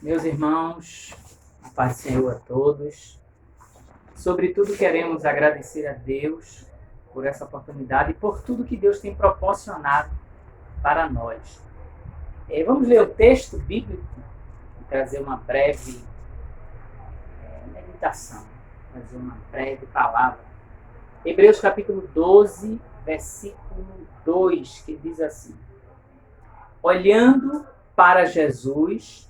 Meus irmãos, a paz do Senhor a todos. Sobretudo queremos agradecer a Deus por essa oportunidade e por tudo que Deus tem proporcionado para nós. Vamos ler o texto bíblico e trazer uma breve meditação, trazer uma breve palavra. Hebreus capítulo 12, versículo 2, que diz assim: olhando para Jesus,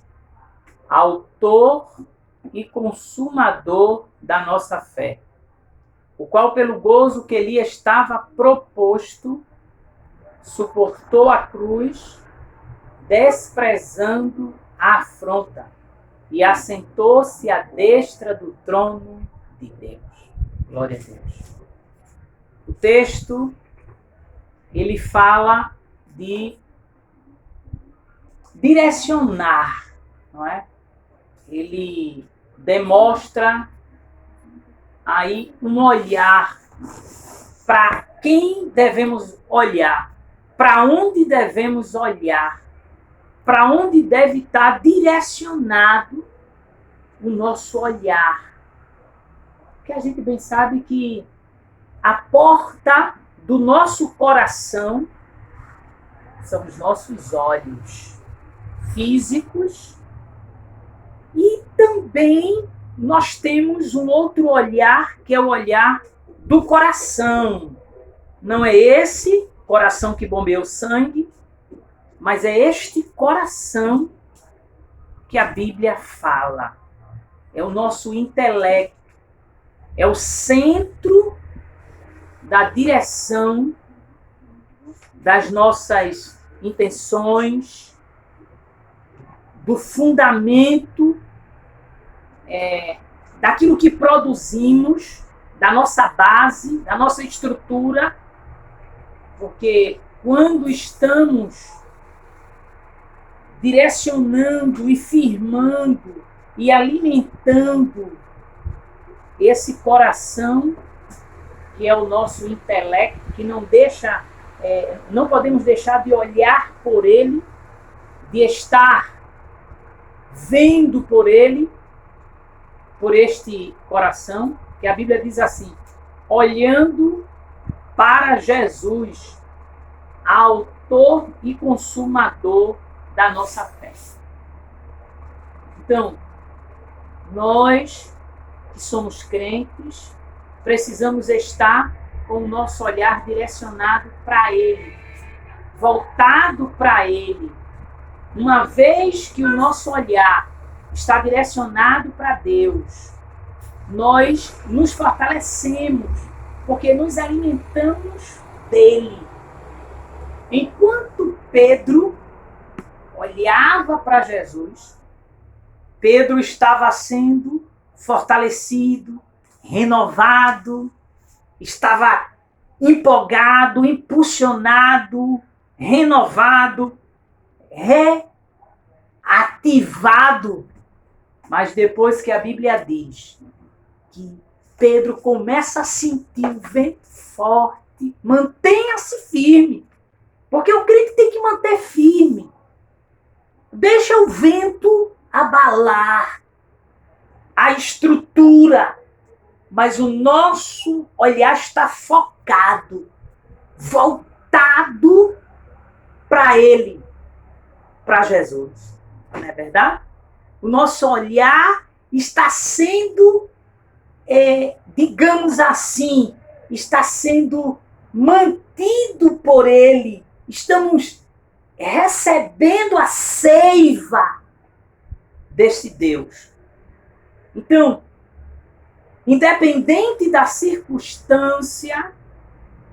autor e consumador da nossa fé, o qual pelo gozo que lhe estava proposto, suportou a cruz, desprezando a afronta, e assentou-se à destra do trono de Deus. Glória a Deus. O texto, ele fala de direcionar, não é? Ele demonstra aí um olhar para quem devemos olhar, para onde devemos olhar, para onde deve estar direcionado o nosso olhar. Porque a gente bem sabe que a porta do nosso coração são os nossos olhos físicos. E também nós temos um outro olhar, que é o olhar do coração. Não é esse coração que bombeia o sangue, mas é este coração que a Bíblia fala. É o nosso intelecto, é o centro da direção das nossas intenções, do fundamento daquilo que produzimos, da nossa base, da nossa estrutura, porque quando estamos direcionando e firmando e alimentando esse coração, que é o nosso intelecto, que não podemos deixar de olhar por ele, de estar vendo por ele, por este coração, que a Bíblia diz assim: olhando para Jesus, autor e consumador da nossa fé. Então, nós que somos crentes, precisamos estar com o nosso olhar direcionado para Ele, voltado para Ele. Uma vez que o nosso olhar está direcionado para Deus, nós nos fortalecemos, porque nos alimentamos dele. Enquanto Pedro olhava para Jesus, Pedro estava sendo fortalecido, renovado, estava empolgado, impulsionado, renovado, reativado. Mas depois que a Bíblia diz que Pedro começa a sentir o vento forte, mantenha-se firme, porque o crente tem que manter firme. Deixa o vento abalar a estrutura, mas o nosso olhar está focado, voltado para Ele, para Jesus. Não é verdade? O nosso olhar está sendo, digamos assim, está sendo mantido por Ele. Estamos recebendo a seiva desse Deus. Então, independente da circunstância,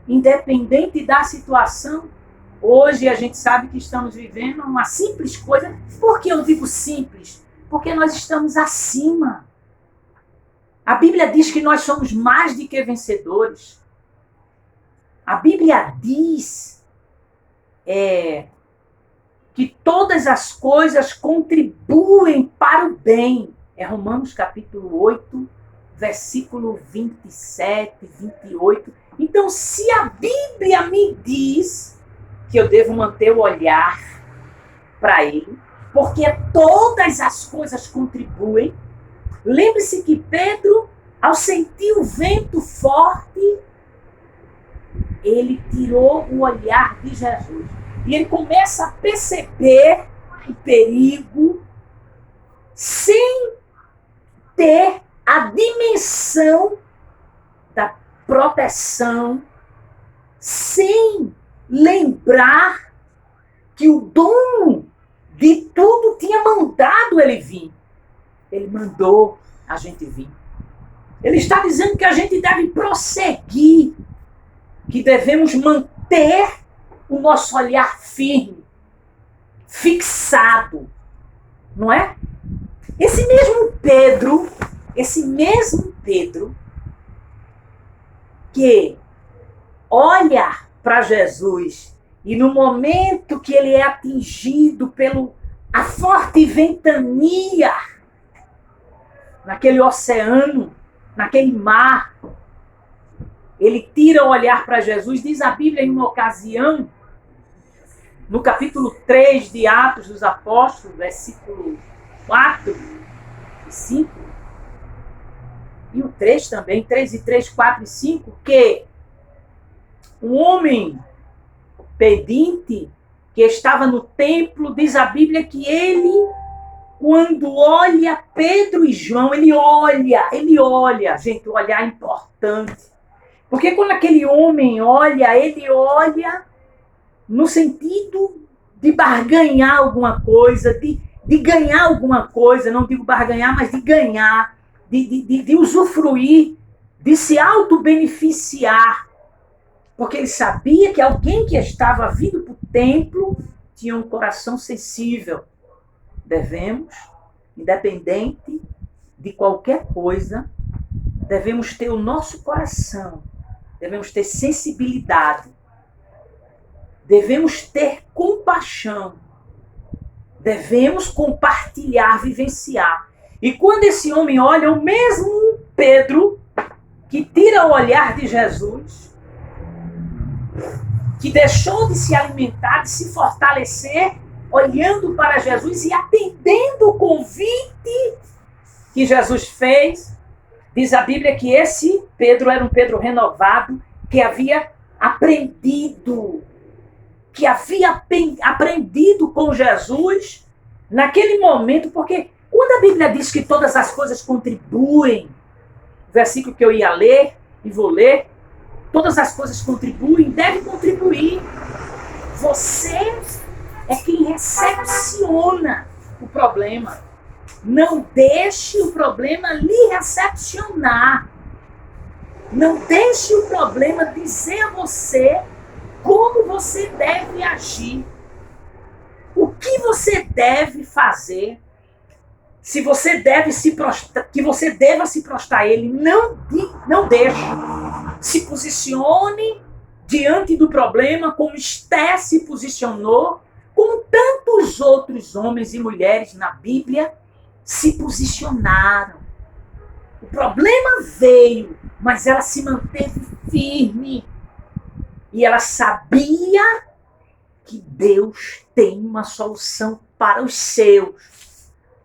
independente da situação, hoje a gente sabe que estamos vivendo uma simples coisa. Por que eu digo simples? Porque nós estamos acima. A Bíblia diz que nós somos mais do que vencedores. A Bíblia diz que todas as coisas contribuem para o bem. É Romanos capítulo 8, versículo 27, 28. Então, se a Bíblia me diz que eu devo manter o olhar para Ele, porque todas as coisas contribuem. Lembre-se que Pedro, ao sentir o vento forte, ele tirou o olhar de Jesus. E ele começa a perceber o perigo sem ter a dimensão da proteção, sem lembrar que o dono de tudo tinha mandado ele vir. Ele mandou a gente vir. Ele está dizendo que a gente deve prosseguir, que devemos manter o nosso olhar firme, fixado, não é? Esse mesmo Pedro que olha para Jesus e no momento que ele é atingido pela forte ventania, naquele oceano, naquele mar, ele tira o olhar para Jesus. Diz a Bíblia em uma ocasião, no capítulo 3 de Atos dos Apóstolos, versículo 4 e 5, e o 3 também, 3 e 3, 4 e 5, que um homem pedinte que estava no templo, diz a Bíblia que ele, quando olha Pedro e João, ele olha, gente, o olhar é importante. Porque quando aquele homem olha, ele olha no sentido de barganhar alguma coisa, de ganhar alguma coisa, não digo barganhar, mas de ganhar, de usufruir, de se auto-beneficiar. Porque ele sabia que alguém que estava vindo para o templo tinha um coração sensível. Devemos, independente de qualquer coisa, devemos ter o nosso coração, devemos ter sensibilidade, devemos ter compaixão, devemos compartilhar, vivenciar. E quando esse homem olha, o mesmo Pedro que tira o olhar de Jesus, que deixou de se alimentar, de se fortalecer, olhando para Jesus e atendendo o convite que Jesus fez. Diz a Bíblia que esse Pedro era um Pedro renovado, que havia aprendido com Jesus naquele momento, porque quando a Bíblia diz que todas as coisas contribuem, o versículo que eu ia ler e vou ler, todas as coisas contribuem, deve contribuir. Você é quem recepciona o problema. Não deixe o problema lhe recepcionar. Não deixe o problema dizer a você como você deve agir. O que você deve fazer. Se você deve se prostrar, que você deva se prostrar a ele, não deixe. Se posicione diante do problema como Esté se posicionou, como tantos outros homens e mulheres na Bíblia se posicionaram. O problema veio, mas ela se manteve firme. E ela sabia que Deus tem uma solução para os seus.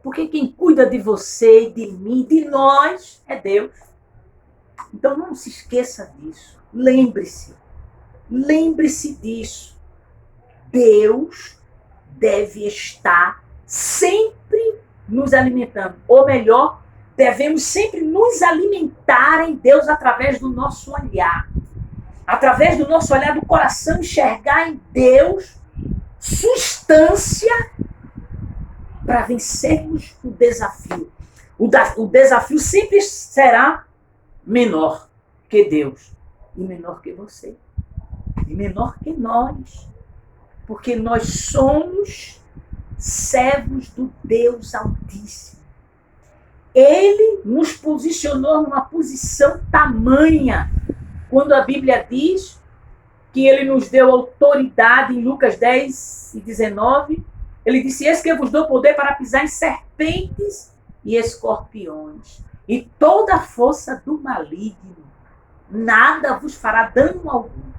Porque quem cuida de você, de mim, de nós, é Deus. Então não se esqueça disso. Lembre-se disso. Deus deve estar sempre nos alimentando. Ou melhor, devemos sempre nos alimentar em Deus através do nosso olhar. Através do nosso olhar do coração, enxergar em Deus substância para vencermos o desafio. O desafio sempre será menor que Deus. E menor que você. E menor que nós. Porque nós somos servos do Deus Altíssimo. Ele nos posicionou numa posição tamanha. Quando a Bíblia diz que ele nos deu autoridade em Lucas 10 e 19, ele disse: eis que eu vos dou poder para pisar em serpentes e escorpiões, e toda a força do maligno, nada vos fará dano algum.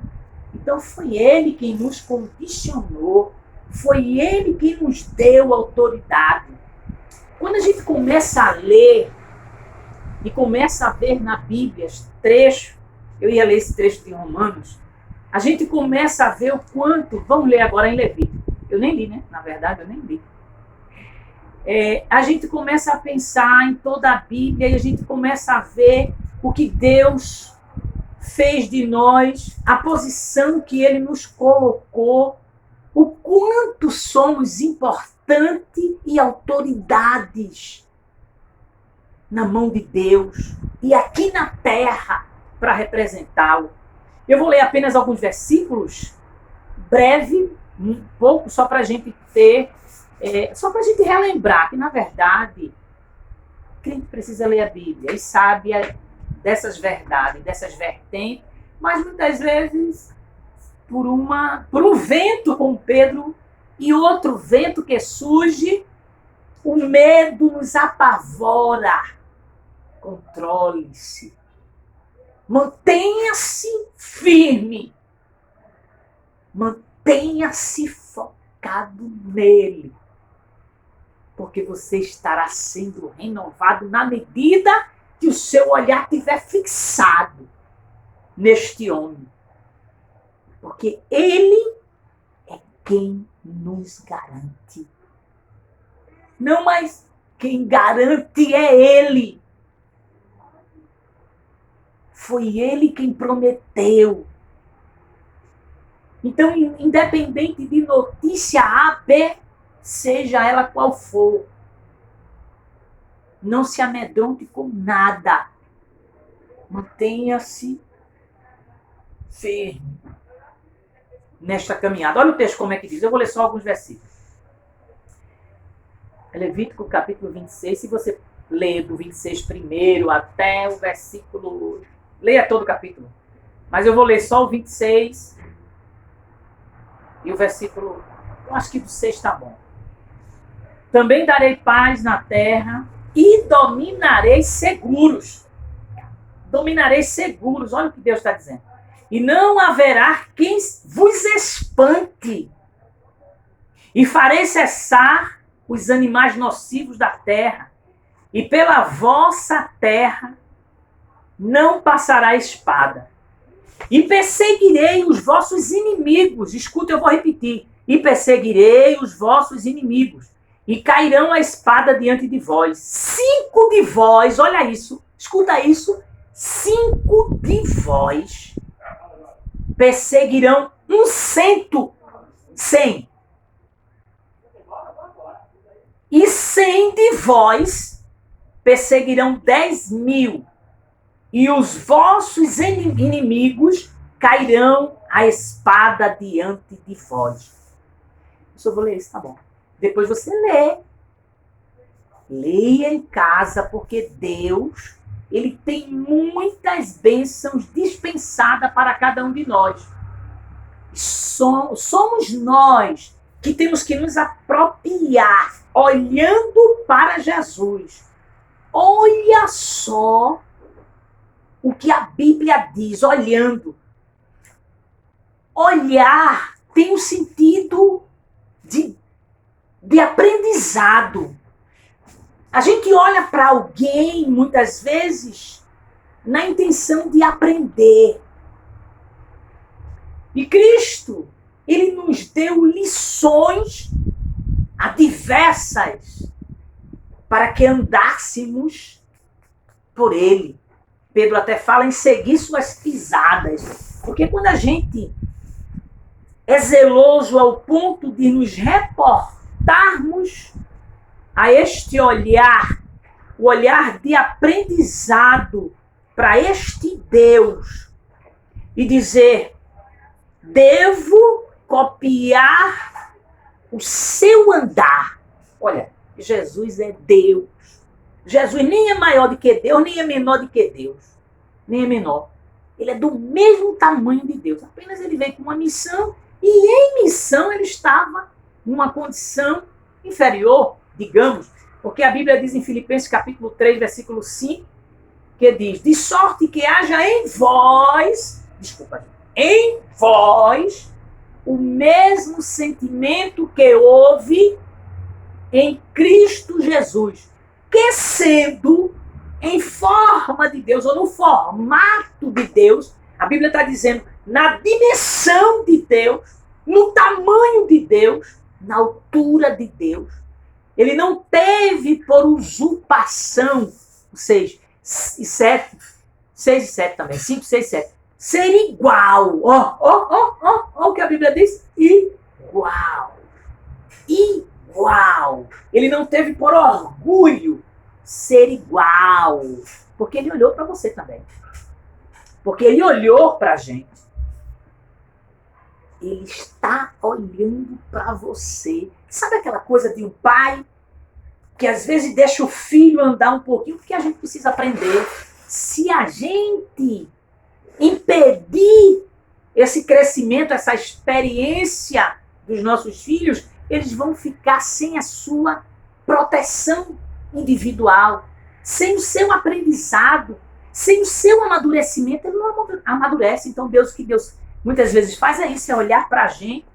Então foi ele quem nos condicionou, Foi Ele que nos deu autoridade. Quando a gente começa a ler e começa a ver na Bíblia esse trecho, eu ia ler esse trecho de Romanos, a gente começa a ver o quanto, vamos ler agora em Levítico, eu nem li, né? Na verdade, eu nem li. A gente começa a pensar em toda a Bíblia e a gente começa a ver o que Deus fez de nós, a posição que Ele nos colocou, o quanto somos importantes e autoridades na mão de Deus e aqui na terra para representá-lo. Eu vou ler apenas alguns versículos, breve, um pouco, só para a gente ter, só para a gente relembrar que, na verdade, o crente precisa ler a Bíblia e sabe dessas verdades, dessas vertentes, mas muitas vezes por um vento como Pedro e outro vento que surge, o medo nos apavora. Controle-se. Mantenha-se firme. Mantenha-se focado nele. Porque você estará sendo renovado na medida que o seu olhar estiver fixado neste homem. Porque ele é quem nos garante. Não, mas quem garante é ele. Foi ele quem prometeu. Então, independente de notícia A, B, seja ela qual for, não se amedronte com nada. Mantenha-se firme nesta caminhada. Olha o texto como é que diz. Eu vou ler só alguns versículos. Levítico capítulo 26. Se você ler do 26 primeiro até o versículo... Leia todo o capítulo. Mas eu vou ler só o 26 e o versículo... Eu acho que do 6 está bom. Também darei paz na terra e dominarei seguros. Dominarei seguros. Olha o que Deus está dizendo. E não haverá quem vos espante. E farei cessar os animais nocivos da terra. E pela vossa terra não passará espada. E perseguirei os vossos inimigos. Escuta, eu vou repetir. E perseguirei os vossos inimigos. E cairão a espada diante de vós. 5 de vós, olha isso, escuta isso. 5 de vós perseguirão 100. E 100 de vós perseguirão 10.000. E os vossos inimigos cairão a espada diante de vós. Eu só vou ler isso, tá bom. Depois você lê. Leia em casa, porque Deus, Ele tem muitas bênçãos dispensadas para cada um de nós. Somos nós que temos que nos apropriar, olhando para Jesus. Olha só o que a Bíblia diz, olhando. Olhar tem um sentido de aprendizado. A gente olha para alguém, muitas vezes, na intenção de aprender. E Cristo, Ele nos deu lições adversas para que andássemos por Ele. Pedro até fala em seguir suas pisadas. Porque quando a gente é zeloso ao ponto de nos reportarmos a este olhar, o olhar de aprendizado para este Deus, e dizer, devo copiar o seu andar. Olha, Jesus é Deus. Jesus nem é maior do que Deus, nem é menor do que Deus. Nem é menor. Ele é do mesmo tamanho de Deus. Apenas ele veio com uma missão e em missão ele estava numa condição inferior, digamos. Porque a Bíblia diz em Filipenses capítulo 3, versículo 5, que diz, de sorte que haja em vós o mesmo sentimento que houve em Cristo Jesus, que sendo em forma de Deus, ou no formato de Deus, a Bíblia está dizendo, na dimensão de Deus, no tamanho de Deus, na altura de Deus. Ele não teve por usurpação, 6 e 7 também, 5, 6, 7, ser igual. Ó o que a Bíblia diz, igual. Igual. Ele não teve por orgulho ser igual, porque ele olhou para você também. Porque ele olhou para a gente. Ele está olhando para você. Sabe aquela coisa de um pai que às vezes deixa o filho andar um pouquinho, porque a gente precisa aprender. Se a gente impedir esse crescimento, essa experiência dos nossos filhos, eles vão ficar sem a sua proteção individual, sem o seu aprendizado, sem o seu amadurecimento. Ele não amadurece. Então Deus muitas vezes faz isso, é olhar para a gente.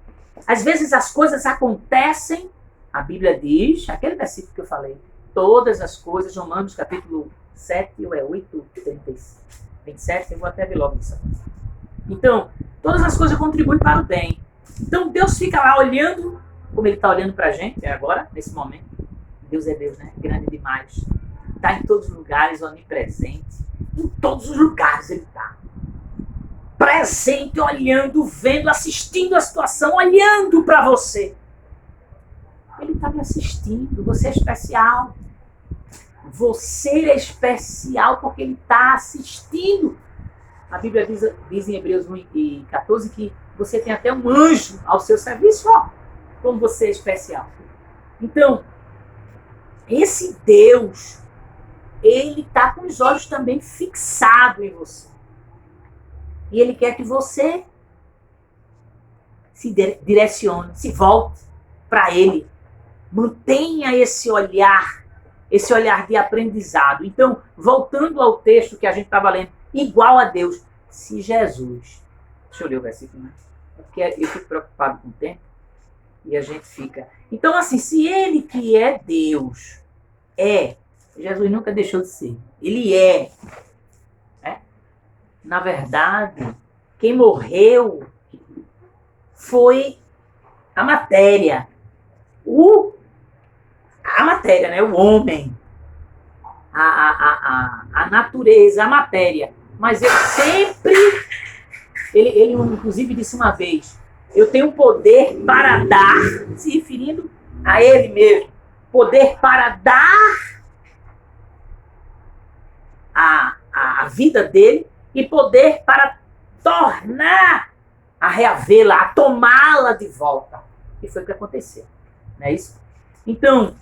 Às vezes as coisas acontecem, a Bíblia diz, aquele versículo que eu falei, todas as coisas, Romanos capítulo 7, ou é 8, 27, eu vou até ver logo isso. Então, todas as coisas contribuem para o bem. Então Deus fica lá olhando, como Ele está olhando para a gente agora, nesse momento. Deus é Deus, né? Grande demais. Está em todos os lugares, onipresente. Em todos os lugares Ele está. Presente, olhando, vendo, assistindo a situação, olhando para você. Ele está me assistindo. Você é especial. Você é especial porque Ele está assistindo. A Bíblia diz em Hebreus 1:14 que você tem até um anjo ao seu serviço. Ó, como você é especial. Então, esse Deus, Ele está com os olhos também fixados em você. E Ele quer que você se direcione, se volte para Ele. Mantenha esse olhar de aprendizado. Então, voltando ao texto que a gente estava lendo, igual a Deus, se Jesus... Deixa eu ler o versículo, né? Porque eu fico preocupado com o tempo e a gente fica... Então, assim, se Ele que é Deus, Jesus nunca deixou de ser. Ele é. Na verdade, quem morreu foi a matéria. A matéria, né? O homem. A natureza, a matéria. Mas ele sempre... Ele inclusive disse uma vez, eu tenho poder para dar, se referindo a Ele mesmo, poder para dar a vida dele e poder para tornar a reavê-la, a tomá-la de volta. E foi o que aconteceu. Não é isso? Então,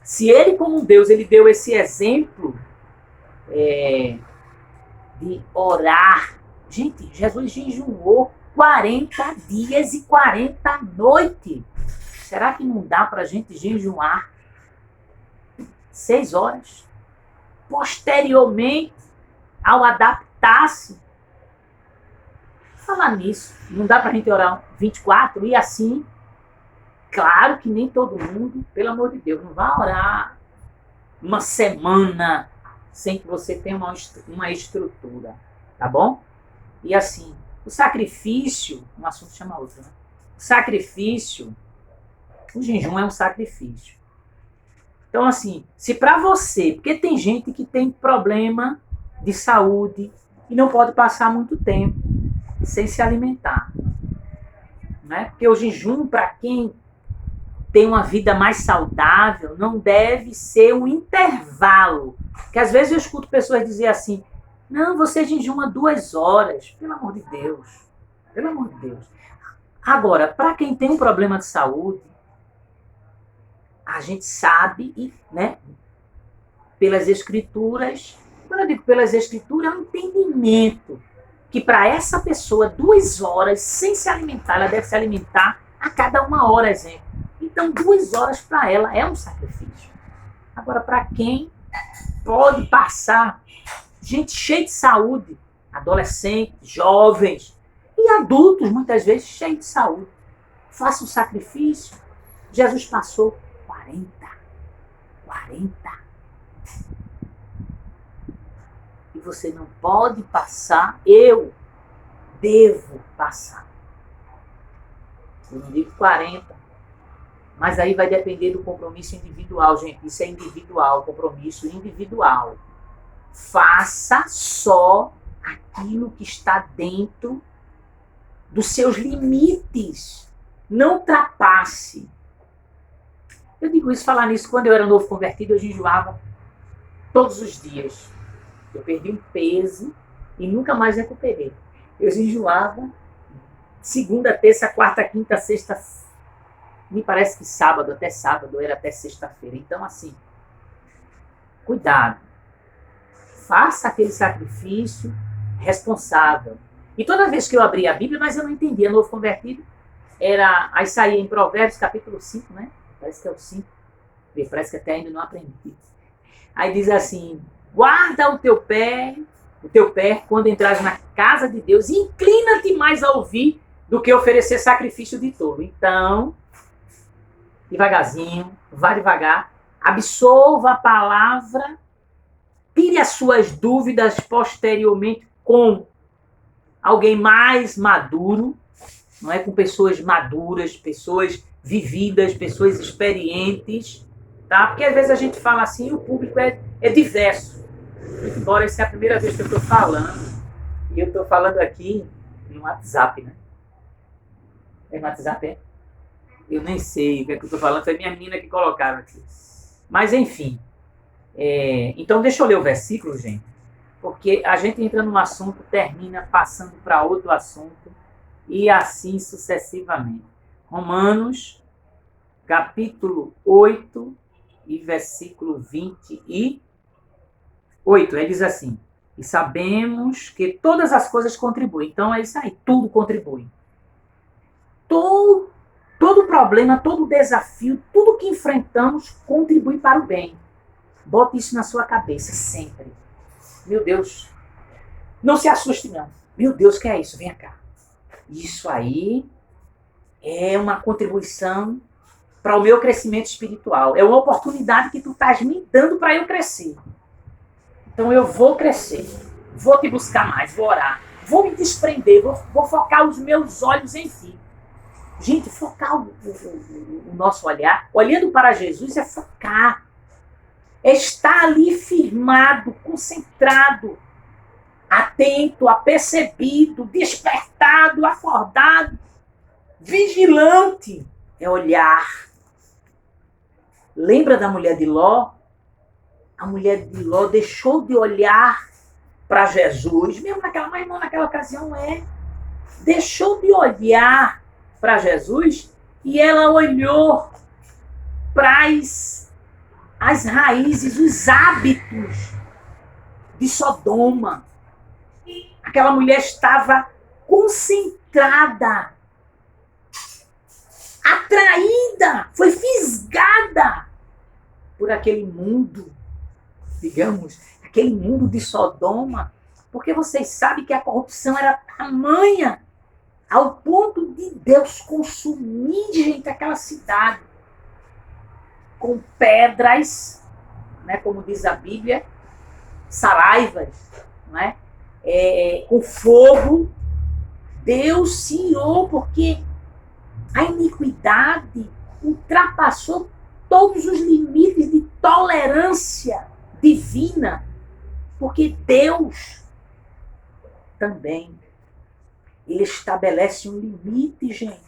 se ele como Deus, ele deu esse exemplo de orar. Gente, Jesus jejuou 40 dias e 40 noites. Será que não dá para a gente jejuar 6 horas? Posteriormente, ao adaptar-se. Falar nisso, não dá para a gente orar 24 e assim, claro que nem todo mundo, pelo amor de Deus, não vai orar uma semana sem que você tenha uma estrutura, tá bom? E assim, o sacrifício, um assunto chama outro, né? O sacrifício, o jejum é um sacrifício. Então assim, se para você, porque tem gente que tem problema de saúde e não pode passar muito tempo sem se alimentar, né? Porque o jejum, para quem tem uma vida mais saudável, não deve ser um intervalo. Porque às vezes eu escuto pessoas dizer assim, não, você jejuma 2 horas. Pelo amor de Deus. Pelo amor de Deus. Agora, para quem tem um problema de saúde, a gente sabe, né, pelas escrituras, quando eu digo pelas escrituras, é um entendimento que para essa pessoa, 2 horas sem se alimentar, ela deve se alimentar a cada 1 hora, exemplo. Então, 2 horas para ela é um sacrifício. Agora, para quem pode passar, gente cheia de saúde, adolescentes, jovens, E adultos, muitas vezes, cheios de saúde. Faça o sacrifício. Jesus passou 40. E você não pode passar, eu devo passar. Eu não digo 40. Mas aí vai depender do compromisso individual, gente. Isso é individual, compromisso individual. Faça só aquilo que está dentro dos seus limites. Não ultrapasse. Eu digo isso, falar nisso, quando eu era novo convertido, eu jejuava todos os dias. Eu perdi um peso e nunca mais recuperei. Eu jejuava segunda, terça, quarta, quinta, sexta, me parece que sábado, era até sexta-feira. Então, assim, cuidado. Faça aquele sacrifício responsável. E toda vez que eu abri a Bíblia, mas eu não entendia, novo convertido, aí saía em Provérbios, capítulo 5, né? Parece que é o 5. Parece que até ainda não aprendi. Aí diz assim, guarda o teu pé quando entrares na casa de Deus, e inclina-te mais a ouvir do que oferecer sacrifício de tolo. Então, devagarzinho, vá devagar, absorva a palavra, tire as suas dúvidas posteriormente com alguém mais maduro, não é, com pessoas maduras, pessoas vividas, pessoas experientes, tá? Porque às vezes a gente fala assim e o público é diverso. Embora essa é a primeira vez que eu estou falando, e eu estou falando aqui no WhatsApp, né? É no WhatsApp, é? Eu nem sei o que é que eu estou falando, foi minha menina que colocaram aqui. Mas enfim, então deixa eu ler o versículo, gente, porque a gente entra num assunto, termina passando para outro assunto, e assim sucessivamente. Romanos, capítulo 8 e versículo 28, ele diz assim, e sabemos que todas as coisas contribuem. Então é isso aí, tudo contribui. Todo problema, todo desafio, tudo que enfrentamos contribui para o bem. Bote isso na sua cabeça sempre. Meu Deus, não se assuste não. Meu Deus, que é isso? Vem cá. Isso aí é uma contribuição para o meu crescimento espiritual. É uma oportunidade que tu estás me dando para eu crescer. Então eu vou crescer. Vou te buscar mais, vou orar. Vou me desprender, vou focar os meus olhos em ti. Gente, focar o nosso olhar, olhando para Jesus, é focar. É estar ali firmado, concentrado, atento, apercebido, despertado, acordado, vigilante. É olhar. Lembra da mulher de Ló? A mulher de Ló deixou de olhar para Jesus, mesmo naquela ocasião deixou de olhar para Jesus e ela olhou para as raízes, os hábitos de Sodoma. Aquela mulher estava concentrada, atraída, foi fisgada por aquele mundo, digamos, aquele mundo de Sodoma, porque vocês sabem que a corrupção era tamanha ao ponto de Deus consumir, gente, aquela cidade com pedras, né, como diz a Bíblia, saraivas, né, com fogo. Deus se irou porque a iniquidade ultrapassou todos os limites de tolerância divina, porque Deus também, ele estabelece um limite, gente.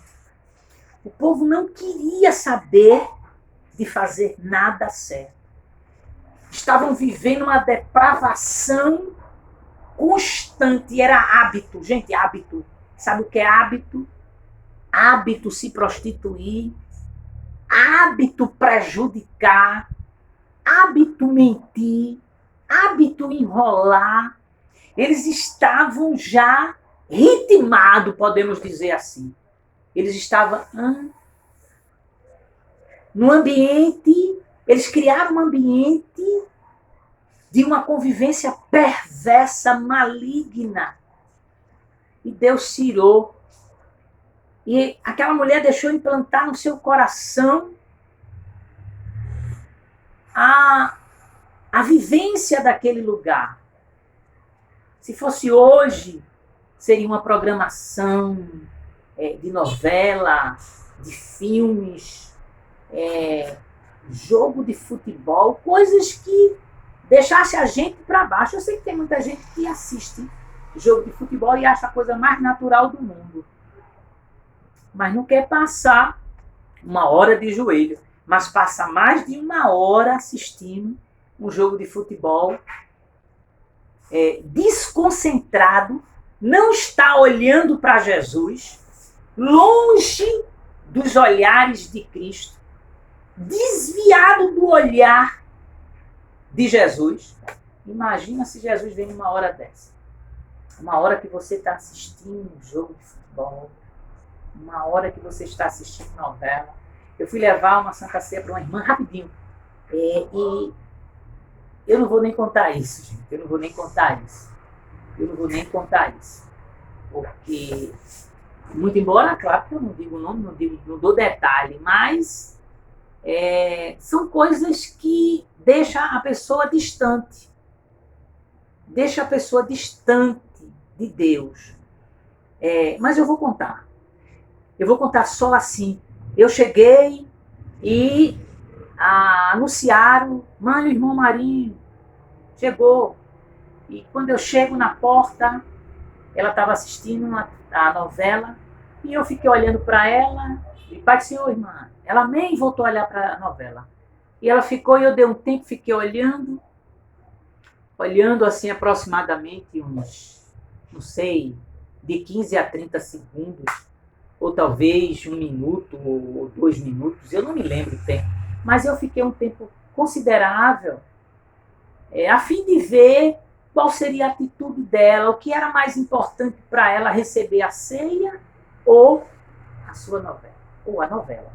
O povo não queria saber de fazer nada certo. Estavam vivendo uma depravação constante, era hábito, gente, hábito. Sabe o que é hábito? Hábito se prostituir, hábito prejudicar, hábito mentir, hábito enrolar. Eles estavam já ritmados, podemos dizer assim. Eles estavam no ambiente, eles criaram um ambiente de uma convivência perversa, maligna. e Deus tirou. E aquela mulher deixou implantar no seu coração a vivência daquele lugar. Se fosse hoje, seria uma programação de novela, de filmes, jogo de futebol, coisas que deixasse a gente para baixo. Eu sei que tem muita gente que assiste jogo de futebol e acha a coisa mais natural do mundo, mas não quer passar uma hora de joelho, mas passa mais de uma hora assistindo um jogo de futebol desconcentrado, não está olhando para Jesus, longe dos olhares de Cristo, desviado do olhar de Jesus. Imagina se Jesus vem numa hora dessa. Uma hora que você está assistindo um jogo de futebol, uma hora que você está assistindo novela. Eu fui levar uma Santa Ceia para uma irmã rapidinho. E eu não vou nem contar isso, gente. Eu não vou nem contar isso. Porque, muito embora, claro que eu não digo o nome, não dou detalhe, mas são coisas que deixam a pessoa distante. Deixa a pessoa distante de Deus. Mas eu vou contar. Eu vou contar só assim. Eu cheguei e anunciaram, mãe, o irmão Marinho chegou. E quando eu chego na porta, ela estava assistindo a novela e eu fiquei olhando para ela e, Pai do Senhor, irmã, ela nem voltou a olhar para a novela. E ela ficou e eu dei um tempo, fiquei olhando assim aproximadamente uns, não sei, de 15 a 30 segundos, ou talvez 1 minuto ou 2 minutos, eu não me lembro o tempo, mas eu fiquei um tempo considerável a fim de ver qual seria a atitude dela, o que era mais importante para ela, receber a ceia ou a sua novela, ou a novela.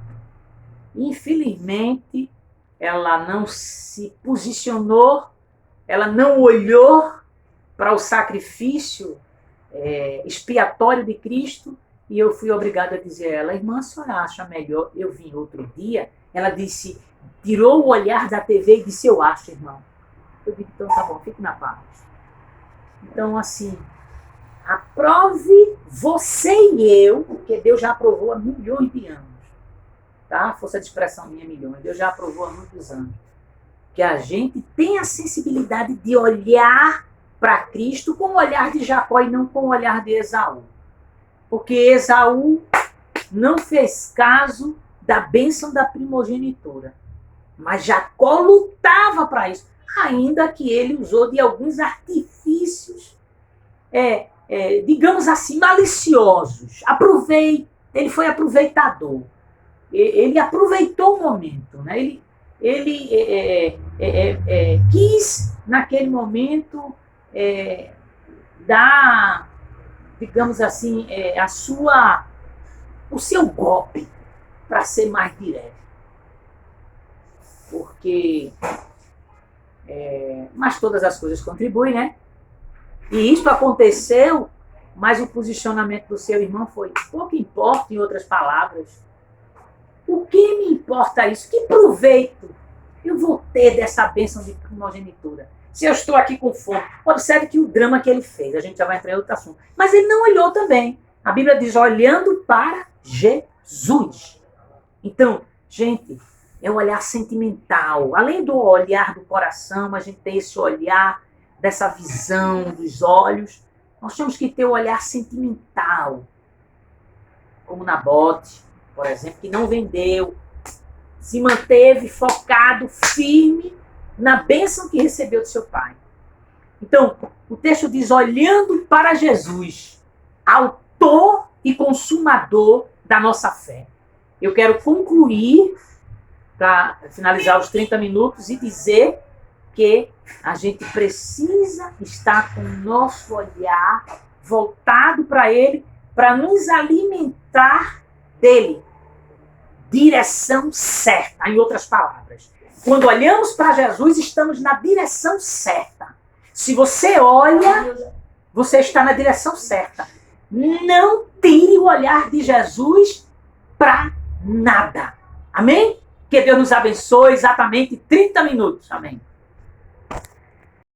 Infelizmente, ela não se posicionou, ela não olhou para o sacrifício expiatório de Cristo, e eu fui obrigada a dizer a ela, irmã, a senhora acha melhor eu vim outro dia? Ela disse, tirou o olhar da TV e disse, eu acho, irmão. Eu digo, então tá bom, fique na paz. Então, assim, aprove você e eu, porque Deus já aprovou há milhões de anos, tá? Força de expressão minha, milhões. Deus já aprovou há muitos anos. Que a gente tem a sensibilidade de olhar para Cristo com o olhar de Jacó e não com o olhar de Esaú. Porque Esaú não fez caso da bênção da primogenitura. Mas Jacó lutava para isso, ainda que ele usou de alguns artifícios, digamos assim, maliciosos. Ele foi aproveitador. Ele aproveitou o momento, né? Ele quis, naquele momento, dar, digamos assim, o seu golpe, para ser mais direto. Porque, mas todas as coisas contribuem, né? E isso aconteceu, mas o posicionamento do seu irmão foi, pouco importa, em outras palavras. O que me importa isso? Que proveito eu vou ter dessa bênção de primogenitura? Se eu estou aqui com fome, observe que o drama que ele fez, a gente já vai entrar em outro assunto. Mas ele não olhou também. A Bíblia diz, olhando para Jesus. Então, gente, é um olhar sentimental. Além do olhar do coração, a gente tem esse olhar dessa visão dos olhos. Nós temos que ter o olhar sentimental. Como Nabote, por exemplo, que não vendeu, se manteve focado, firme na bênção que recebeu do seu pai. Então, o texto diz, olhando para Jesus, autor e consumador da nossa fé. Eu quero concluir, para finalizar os 30 minutos, e dizer que a gente precisa estar com o nosso olhar voltado para Ele, para nos alimentar dele. Direção certa, em outras palavras. Quando olhamos para Jesus, estamos na direção certa. Se você olha, você está na direção certa. Não tire o olhar de Jesus para nada. Amém? Que Deus nos abençoe exatamente 30 minutos. Amém.